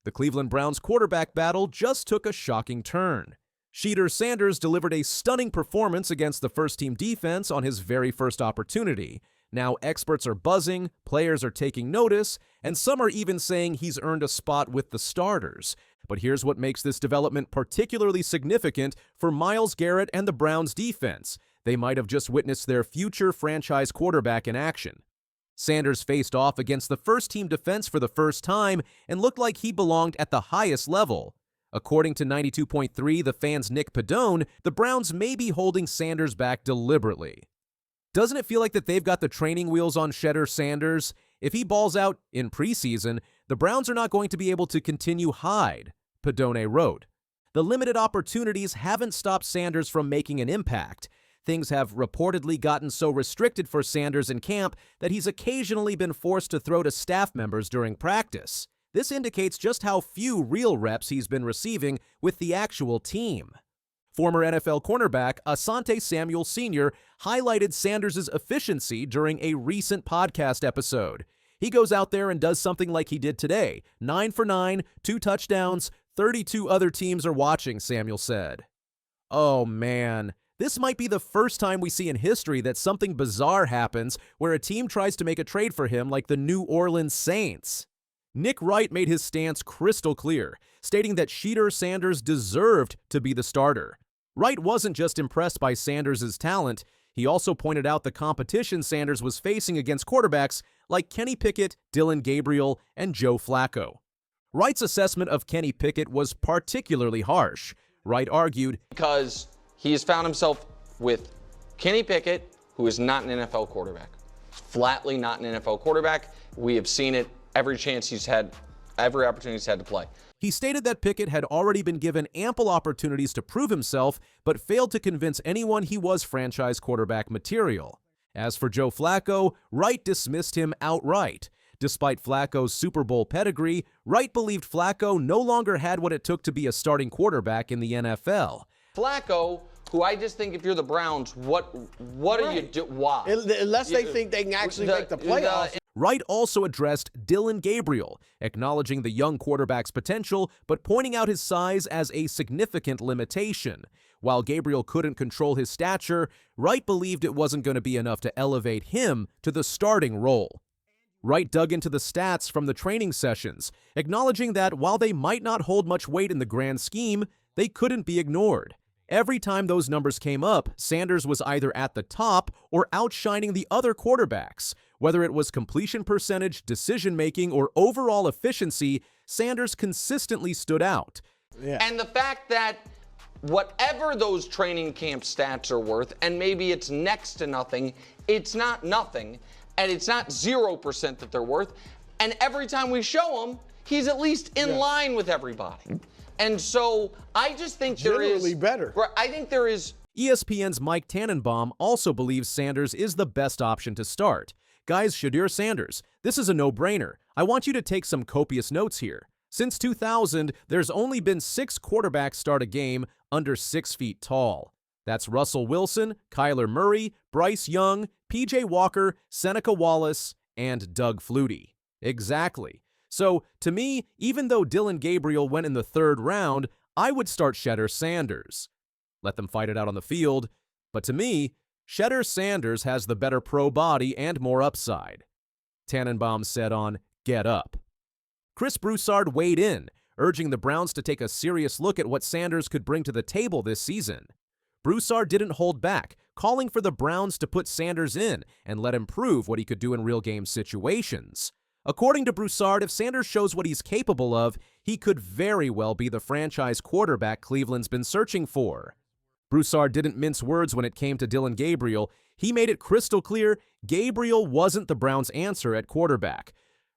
The Cleveland Browns quarterback battle just took a shocking turn. Shedeur Sanders delivered a stunning performance against the first-team defense on his very first opportunity. Now experts are buzzing, players are taking notice, and some are even saying he's earned a spot with the starters. But here's what makes this development particularly significant for Myles Garrett and the Browns defense. They might have just witnessed their future franchise quarterback in action. Sanders faced off against the first-team defense for the first time and looked like he belonged at the highest level. According to 92.3 The Fan's Nick Wright, the Browns may be holding Sanders back deliberately. Doesn't it feel like that they've got the training wheels on Shedeur Sanders? If he balls out in preseason, the Browns are not going to be able to continue Hyde, Wright wrote. The limited opportunities haven't stopped Sanders from making an impact. Things have reportedly gotten so restricted for Sanders in camp that he's occasionally been forced to throw to staff members during practice. This indicates just how few real reps he's been receiving with the actual team. Former NFL cornerback Asante Samuel Sr. highlighted Sanders' efficiency during a recent podcast episode. He goes out there and does something like he did today. 9 for 9, 2 touchdowns, 32 other teams are watching, Samuel said. Oh man, this might be the first time we see in history that something bizarre happens where a team tries to make a trade for him like the New Orleans Saints. Nick Wright made his stance crystal clear, stating that Shedeur Sanders deserved to be the starter. Wright wasn't just impressed by Sanders' talent, he also pointed out the competition Sanders was facing against quarterbacks like Kenny Pickett, Dillon Gabriel, and Joe Flacco. Wright's assessment of Kenny Pickett was particularly harsh. Wright argued, because he has found himself with Kenny Pickett, who is not an NFL quarterback. Flatly not an NFL quarterback. We have seen it every chance he's had, every opportunity he's had to play. He stated that Pickett had already been given ample opportunities to prove himself, but failed to convince anyone he was franchise quarterback material. As for Joe Flacco, Wright dismissed him outright. Despite Flacco's Super Bowl pedigree, Wright believed Flacco no longer had what it took to be a starting quarterback in the NFL. Flacco, who I just think if you're the Browns, what are you doing? Why? Unless they think they can actually make the playoffs. Wright also addressed Dillon Gabriel, acknowledging the young quarterback's potential, but pointing out his size as a significant limitation. While Gabriel couldn't control his stature, Wright believed it wasn't going to be enough to elevate him to the starting role. Wright dug into the stats from the training sessions, acknowledging that while they might not hold much weight in the grand scheme, they couldn't be ignored. Every time those numbers came up, Sanders was either at the top or outshining the other quarterbacks. Whether it was completion percentage, decision-making, or overall efficiency, Sanders consistently stood out. Yeah. And the fact that whatever those training camp stats are worth, and maybe it's next to nothing, it's not nothing, and it's not 0% that they're worth, and every time we show him, he's at least in line with everybody. And so I just think generally better. I think there is. ESPN's Mike Tannenbaum also believes Sanders is the best option to start. Guys, Shedeur Sanders, this is a no-brainer. I want you to take some copious notes here. Since 2000, there's only been 6 quarterbacks start a game under 6 feet tall. That's Russell Wilson, Kyler Murray, Bryce Young, P.J. Walker, Seneca Wallace, and Doug Flutie. Exactly. So, to me, even though Dillon Gabriel went in the 3rd round, I would start Shedeur Sanders. Let them fight it out on the field. But to me, Shedeur Sanders has the better pro body and more upside. Tannenbaum said on Get Up. Chris Broussard weighed in, urging the Browns to take a serious look at what Sanders could bring to the table this season. Broussard didn't hold back, calling for the Browns to put Sanders in and let him prove what he could do in real-game situations. According to Broussard, if Sanders shows what he's capable of, he could very well be the franchise quarterback Cleveland's been searching for. Broussard didn't mince words when it came to Dillon Gabriel. He made it crystal clear Gabriel wasn't the Browns' answer at quarterback.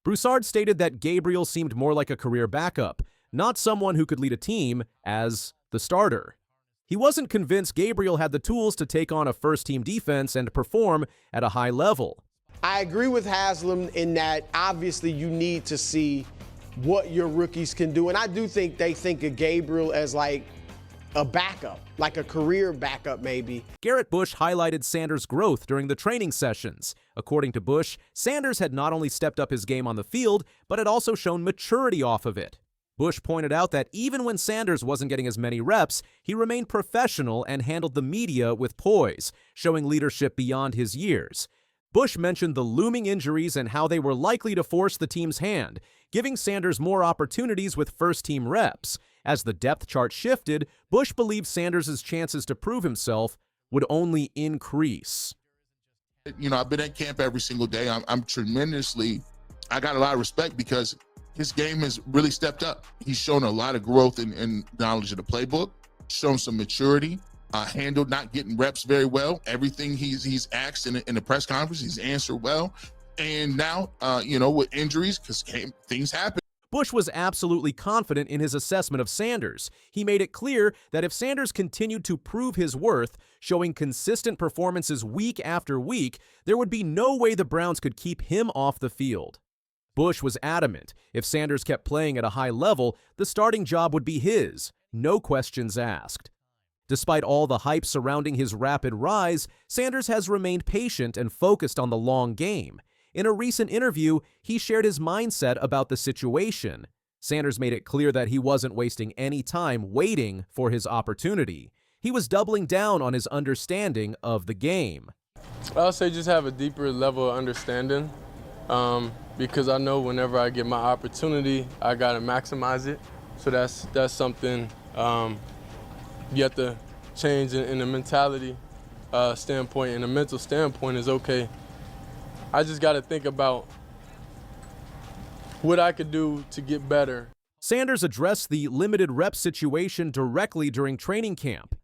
Broussard stated that Gabriel seemed more like a career backup, not someone who could lead a team as the starter. He wasn't convinced Gabriel had the tools to take on a first-team defense and perform at a high level. I agree with Haslam in that obviously you need to see what your rookies can do. And I do think they think of Gabriel as like a backup, like a career backup maybe. Garrett Bush highlighted Sanders' growth during the training sessions. According to Bush, Sanders had not only stepped up his game on the field, but had also shown maturity off of it. Bush pointed out that even when Sanders wasn't getting as many reps, he remained professional and handled the media with poise, showing leadership beyond his years. Bush mentioned the looming injuries and how they were likely to force the team's hand, giving Sanders more opportunities with first-team reps. As the depth chart shifted, Bush believed Sanders' chances to prove himself would only increase. I've been at camp every single day. I got a lot of respect because his game has really stepped up. He's shown a lot of growth in knowledge of the playbook, shown some maturity, handled not getting reps very well. Everything he's asked in the press conference, he's answered well. And now, with injuries, because things happen. Bush was absolutely confident in his assessment of Sanders. He made it clear that if Sanders continued to prove his worth, showing consistent performances week after week, there would be no way the Browns could keep him off the field. Bush was adamant. If Sanders kept playing at a high level, the starting job would be his, no questions asked. Despite all the hype surrounding his rapid rise, Sanders has remained patient and focused on the long game. In a recent interview, he shared his mindset about the situation. Sanders made it clear that he wasn't wasting any time waiting for his opportunity. He was doubling down on his understanding of the game. I'll say just have a deeper level of understanding. Because I know whenever I get my opportunity, I gotta maximize it. So that's something you have to change in the mentality standpoint, and the mental standpoint is okay. I just gotta think about what I could do to get better. Sanders addressed the limited rep situation directly during training camp.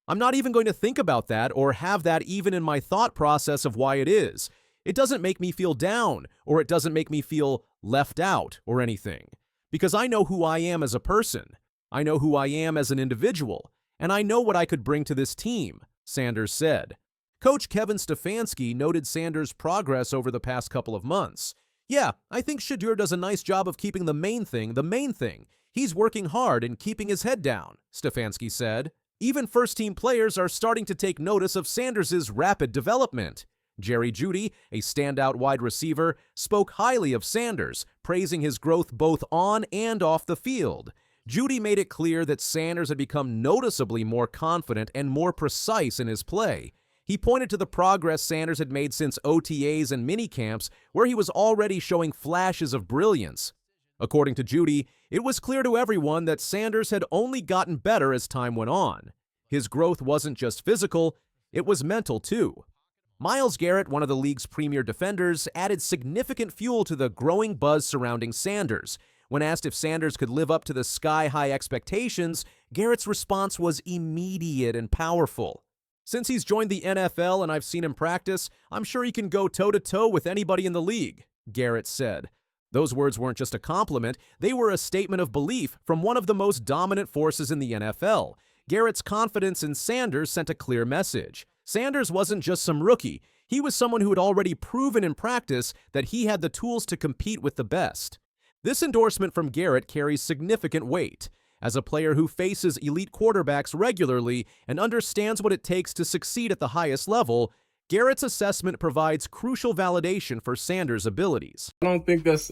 I'm not even going to think about that or have that even in my thought process of why it is. It doesn't make me feel down, or it doesn't make me feel left out or anything. Because I know who I am as a person. I know who I am as an individual. And I know what I could bring to this team, Sanders said. Coach Kevin Stefanski noted Sanders' progress over the past couple of months. Yeah, I think Shedeur does a nice job of keeping the main thing. He's working hard and keeping his head down, Stefanski said. Even first-team players are starting to take notice of Sanders' rapid development. Jerry Jeudy, a standout wide receiver, spoke highly of Sanders, praising his growth both on and off the field. Judy made it clear that Sanders had become noticeably more confident and more precise in his play. He pointed to the progress Sanders had made since OTAs and minicamps, where he was already showing flashes of brilliance. According to Judy, it was clear to everyone that Sanders had only gotten better as time went on. His growth wasn't just physical, it was mental too. Myles Garrett, one of the league's premier defenders, added significant fuel to the growing buzz surrounding Sanders. When asked if Sanders could live up to the sky-high expectations, Garrett's response was immediate and powerful. Since he's joined the NFL and I've seen him practice, I'm sure he can go toe-to-toe with anybody in the league, Garrett said. Those words weren't just a compliment, they were a statement of belief from one of the most dominant forces in the NFL. Garrett's confidence in Sanders sent a clear message. Sanders wasn't just some rookie. He was someone who had already proven in practice that he had the tools to compete with the best. This endorsement from Garrett carries significant weight. As a player who faces elite quarterbacks regularly and understands what it takes to succeed at the highest level, Garrett's assessment provides crucial validation for Sanders' abilities. I don't think that's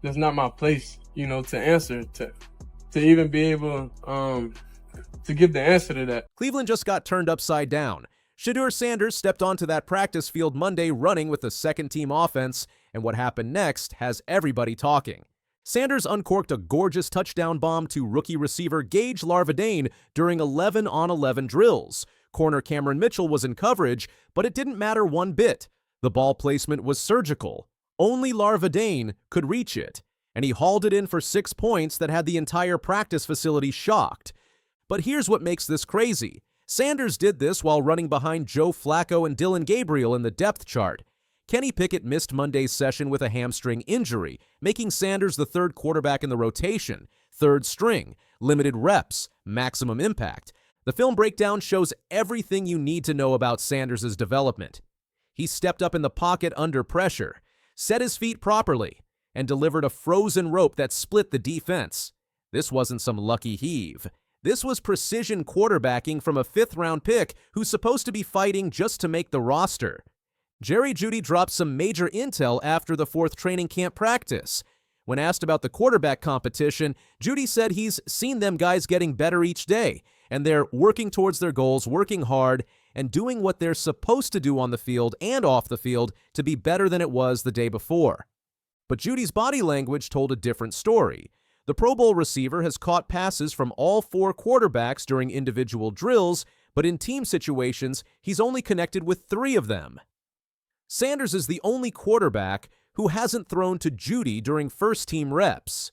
not my place, to answer, to even be able to give the answer to that. Cleveland just got turned upside down. Shedeur Sanders stepped onto that practice field Monday running with the second-team offense, and what happened next has everybody talking. Sanders uncorked a gorgeous touchdown bomb to rookie receiver Gage Larvadain during 11-on-11 drills. Corner Cameron Mitchell was in coverage, but it didn't matter one bit. The ball placement was surgical. Only Larvadain could reach it, and he hauled it in for 6 points that had the entire practice facility shocked. But here's what makes this crazy. Sanders did this while running behind Joe Flacco and Dylan Gabriel in the depth chart. Kenny Pickett missed Monday's session with a hamstring injury, making Sanders the third quarterback in the rotation, third string, limited reps, maximum impact. The film breakdown shows everything you need to know about Sanders' development. He stepped up in the pocket under pressure, set his feet properly, and delivered a frozen rope that split the defense. This wasn't some lucky heave. This was precision quarterbacking from a fifth-round pick who's supposed to be fighting just to make the roster. Jerry Jeudy dropped some major intel after the fourth training camp practice. When asked about the quarterback competition, Judy said he's seen them guys getting better each day, and they're working towards their goals, working hard, and doing what they're supposed to do on the field and off the field to be better than it was the day before. But Judy's body language told a different story. The Pro Bowl receiver has caught passes from all 4 quarterbacks during individual drills, but in team situations, he's only connected with 3 of them. Sanders is the only quarterback who hasn't thrown to Judy during first-team reps.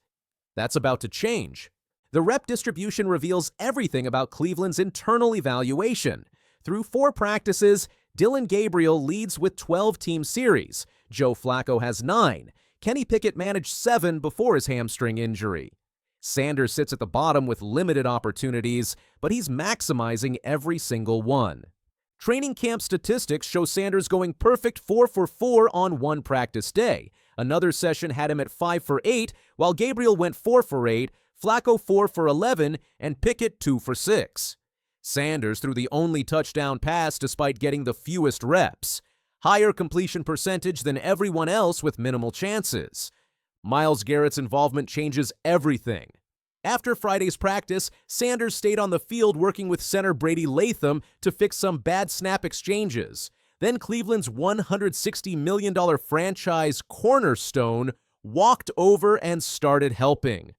That's about to change. The rep distribution reveals everything about Cleveland's internal evaluation. Through 4 practices, Dillon Gabriel leads with 12 team series. Joe Flacco has 9. Kenny Pickett managed 7 before his hamstring injury. Sanders sits at the bottom with limited opportunities, but he's maximizing every single one. Training camp statistics show Sanders going perfect 4 for 4 on one practice day. Another session had him at 5 for 8, while Gabriel went 4 for 8, Flacco 4 for 11, and Pickett 2 for 6. Sanders threw the only touchdown pass despite getting the fewest reps. Higher completion percentage than everyone else with minimal chances. Myles Garrett's involvement changes everything. After Friday's practice, Sanders stayed on the field working with center Brady Latham to fix some bad snap exchanges. Then Cleveland's $160 million franchise cornerstone walked over and started helping.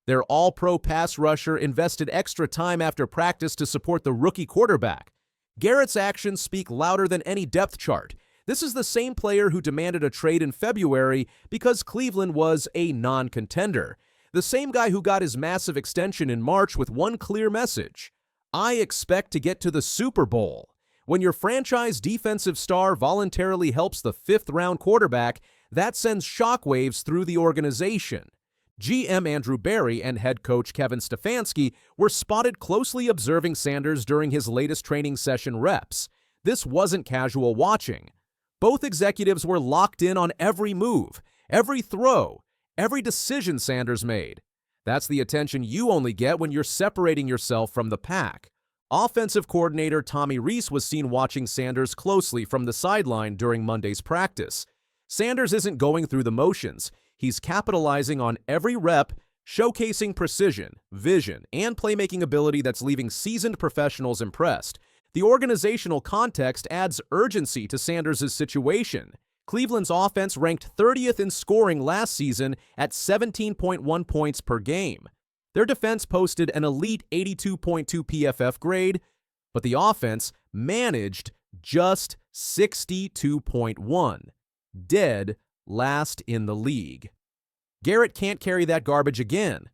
Their all-pro pass rusher invested extra time after practice to support the rookie quarterback. Garrett's actions speak louder than any depth chart. This is the same player who demanded a trade in February because Cleveland was a non-contender. The same guy who got his massive extension in March with one clear message: I expect to get to the Super Bowl. When your franchise defensive star voluntarily helps the 5th-round quarterback, that sends shockwaves through the organization. GM Andrew Berry and head coach Kevin Stefanski were spotted closely observing Sanders during his latest training session reps. This wasn't casual watching. Both executives were locked in on every move, every throw, every decision Sanders made. That's the attention you only get when you're separating yourself from the pack. Offensive coordinator Tommy Rees was seen watching Sanders closely from the sideline during Monday's practice. Sanders isn't going through the motions. He's capitalizing on every rep, showcasing precision, vision, and playmaking ability that's leaving seasoned professionals impressed. The organizational context adds urgency to Sanders' situation. Cleveland's offense ranked 30th in scoring last season at 17.1 points per game. Their defense posted an elite 82.2 PFF grade, but the offense managed just 62.1, dead last in the league. Garrett can't carry that garbage again.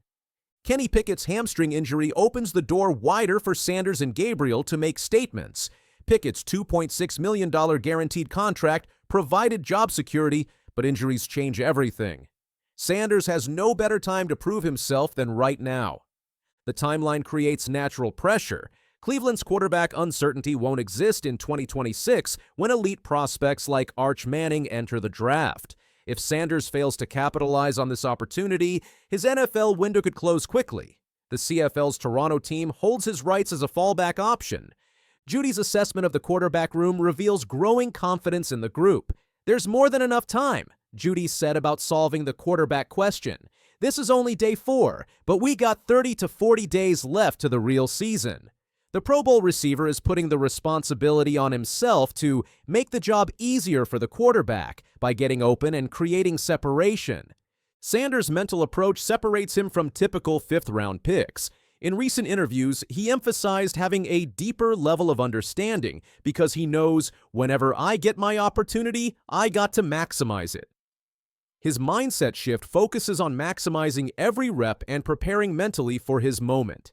Kenny Pickett's hamstring injury opens the door wider for Sanders and Gabriel to make statements. Pickett's $2.6 million guaranteed contract provided job security, but injuries change everything. Sanders has no better time to prove himself than right now. The timeline creates natural pressure. Cleveland's quarterback uncertainty won't exist in 2026 when elite prospects like Arch Manning enter the draft. If Sanders fails to capitalize on this opportunity, his NFL window could close quickly. The CFL's Toronto team holds his rights as a fallback option. Judy's assessment of the quarterback room reveals growing confidence in the group. There's more than enough time, Judy said about solving the quarterback question. This is only day 4, but we got 30 to 40 days left to the real season. The Pro Bowl receiver is putting the responsibility on himself to make the job easier for the quarterback by getting open and creating separation. Sanders' mental approach separates him from typical 5th-round picks. In recent interviews, he emphasized having a deeper level of understanding because he knows whenever I get my opportunity, I got to maximize it. His mindset shift focuses on maximizing every rep and preparing mentally for his moment.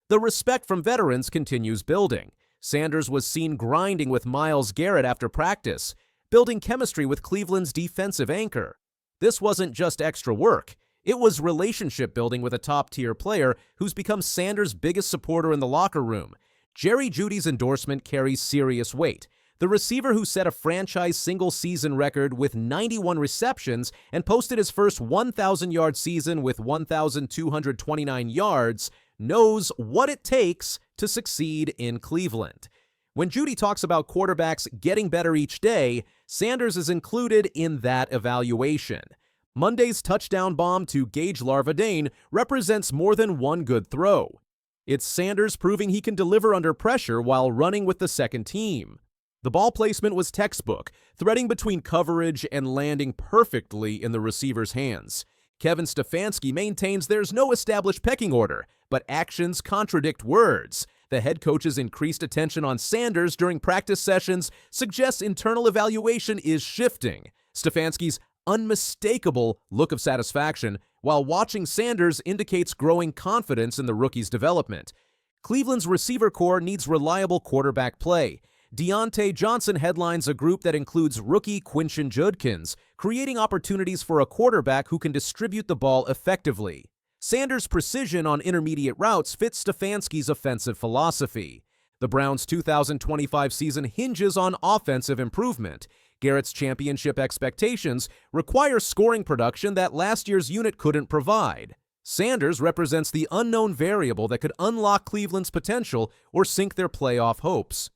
The respect from veterans continues building. Sanders was seen grinding with Myles Garrett after practice, building chemistry with Cleveland's defensive anchor. This wasn't just extra work. It was relationship building with a top-tier player who's become Sanders' biggest supporter in the locker room. Jerry Jeudy's endorsement carries serious weight. The receiver who set a franchise single-season record with 91 receptions and posted his first 1,000-yard season with 1,229 yards knows what it takes to succeed in Cleveland. When Judy talks about quarterbacks getting better each day, Sanders is included in that evaluation. Monday's touchdown bomb to Gage Larvadain represents more than one good throw. It's Sanders proving he can deliver under pressure while running with the second team. The ball placement was textbook, threading between coverage and landing perfectly in the receiver's hands. Kevin Stefanski maintains there's no established pecking order, but actions contradict words. The head coach's increased attention on Sanders during practice sessions suggests internal evaluation is shifting. Stefanski's unmistakable look of satisfaction while watching Sanders indicates growing confidence in the rookie's development. Cleveland's receiver corps needs reliable quarterback play. Deontay Johnson headlines a group that includes rookie Quinton Judkins, creating opportunities for a quarterback who can distribute the ball effectively. Sanders' precision on intermediate routes fits Stefanski's offensive philosophy. The Browns' 2025 season hinges on offensive improvement. Garrett's championship expectations require scoring production that last year's unit couldn't provide. Sanders represents the unknown variable that could unlock Cleveland's potential or sink their playoff hopes.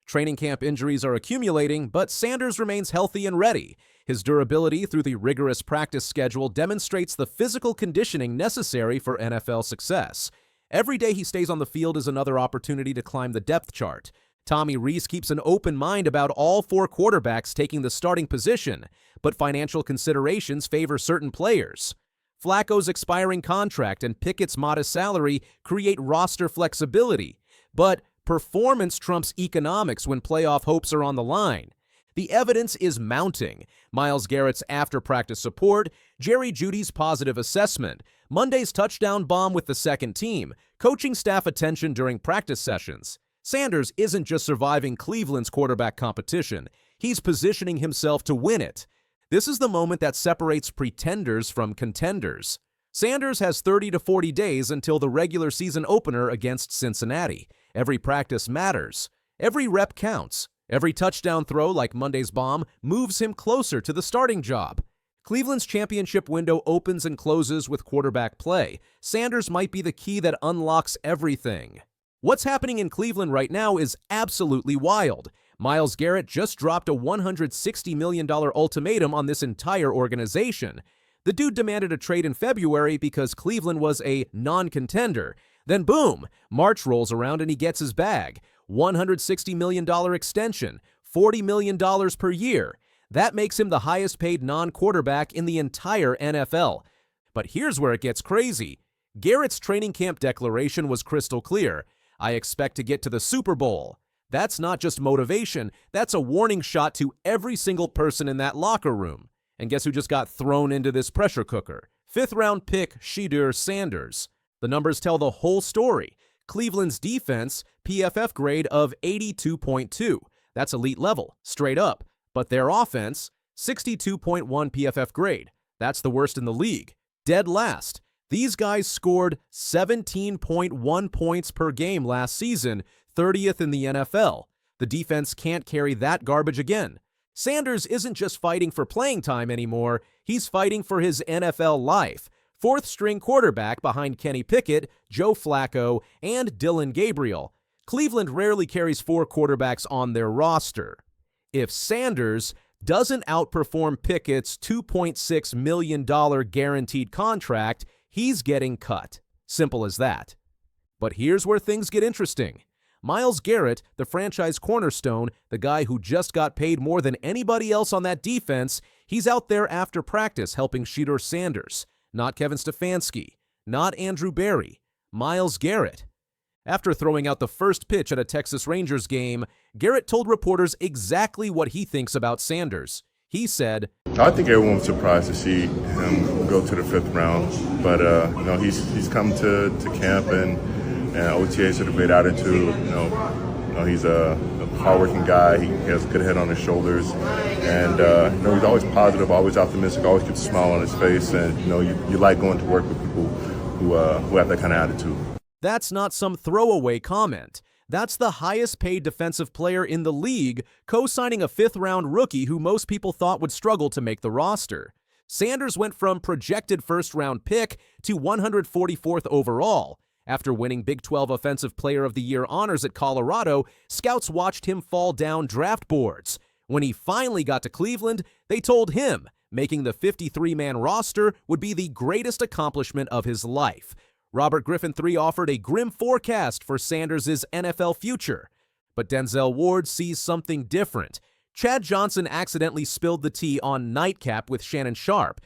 Training camp injuries are accumulating, but Sanders remains healthy and ready. His durability through the rigorous practice schedule demonstrates the physical conditioning necessary for NFL success. Every day he stays on the field is another opportunity to climb the depth chart. Tommy Rees keeps an open mind about all four quarterbacks taking the starting position, but financial considerations favor certain players. Flacco's expiring contract and Pickett's modest salary create roster flexibility, but performance trumps economics when playoff hopes are on the line. The evidence is mounting. Myles Garrett's after-practice support, Jerry Jeudy's positive assessment, Monday's touchdown bomb with the second team, coaching staff attention during practice sessions. Sanders isn't just surviving Cleveland's quarterback competition, he's positioning himself to win it. This is the moment that separates pretenders from contenders. Sanders has 30 to 40 days until the regular season opener against Cincinnati. Every practice matters. Every rep counts. Every touchdown throw, like Monday's bomb, moves him closer to the starting job. Cleveland's championship window opens and closes with quarterback play. Sanders might be the key that unlocks everything. What's happening in Cleveland right now is absolutely wild. Myles Garrett just dropped a $160 million ultimatum on this entire organization. The dude demanded a trade in February because Cleveland was a non-contender. Then boom, March rolls around and he gets his bag. $160 million extension, $40 million per year. That makes him the highest paid non-quarterback in the entire NFL. But here's where it gets crazy. Garrett's training camp declaration was crystal clear. I expect to get to the Super Bowl. That's not just motivation, that's a warning shot to every single person in that locker room. And guess who just got thrown into this pressure cooker? 5th-round pick Shedeur Sanders. The numbers tell the whole story. Cleveland's defense, PFF grade of 82.2. That's elite level, straight up. But their offense, 62.1 PFF grade. That's the worst in the league. Dead last. These guys scored 17.1 points per game last season, 30th in the NFL. The defense can't carry that garbage again. Sanders isn't just fighting for playing time anymore, he's fighting for his NFL life. 4th-string quarterback behind Kenny Pickett, Joe Flacco, and Dylan Gabriel. Cleveland rarely carries 4 quarterbacks on their roster. If Sanders doesn't outperform Pickett's $2.6 million guaranteed contract, he's getting cut. Simple as that. But here's where things get interesting. Myles Garrett, the franchise cornerstone, the guy who just got paid more than anybody else on that defense, he's out there after practice helping Shedeur Sanders. Not Kevin Stefanski, not Andrew Berry, Myles Garrett. After throwing out the first pitch at a Texas Rangers game, Garrett told reporters exactly what he thinks about Sanders. He said, I think everyone was surprised to see him go to the 5th round, but he's come to camp and OTAs with a great attitude. He's a hardworking guy. He has a good head on his shoulders, and he's always positive, always optimistic, always keeps a smile on his face, and you like going to work with people who have that kind of attitude. That's not some throwaway comment. That's the highest paid defensive player in the league, co-signing a 5th-round rookie who most people thought would struggle to make the roster. Sanders went from projected 1st-round pick to 144th overall. After winning Big 12 Offensive Player of the Year honors at Colorado, scouts watched him fall down draft boards. When he finally got to Cleveland, they told him, Making the 53-man roster would be the greatest accomplishment of his life. Robert Griffin III offered a grim forecast for Sanders' NFL future. But Denzel Ward sees something different. Chad Johnson accidentally spilled the tea on Nightcap with Shannon Sharpe,